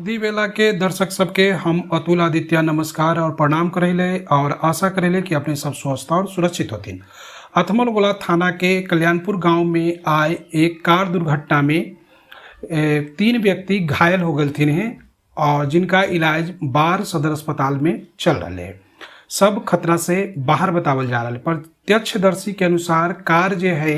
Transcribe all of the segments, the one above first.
दी बेला के दर्शक सबके हम अतुल आदित्य नमस्कार और प्रणाम करेले और आशा करेले कि अपने सब स्वस्थ और सुरक्षित होतीन। अथमलगोला थाना के कल्याणपुर गांव में आए एक कार दुर्घटना में 3 व्यक्ति घायल हो गए थे और जिनका इलाज बार सदर अस्पताल में चल रहा है। सब खतरा से बाहर बतावल जा रहा है। प्रत्यक्षदर्शी के अनुसार कार जो है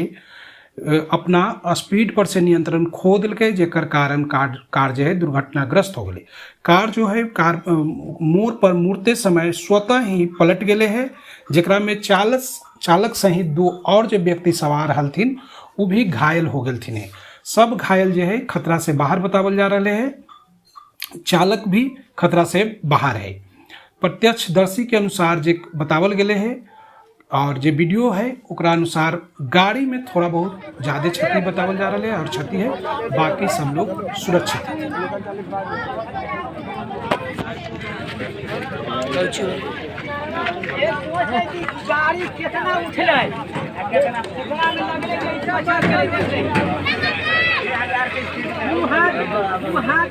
अपना स्पीड पर से नियंत्रण खो दिलके, जेकर कारण कार जो है दुर्घटनाग्रस्त हो गई। कार जो है मोड़ पर मुड़ते समय स्वतः ही पलट गए है, जेकरा में चालक सहित 2 और जो व्यक्ति सवार हलथिन वो भी घायल हो गए थे। सब घायल जो है खतरा से बाहर बतावल जा रहे है। चालक भी खतरा से बाहर है। प्रत्यक्षदर्शी के अनुसार जे बतावल गए है और जो वीडियो है ओकरा अनुसार गाड़ी में थोड़ा बहुत ज़्यादा क्षति बतावल जा रहा है और क्षति है, बाकी सब लोग सुरक्षित है। गाड़ी कितना उठले हाथ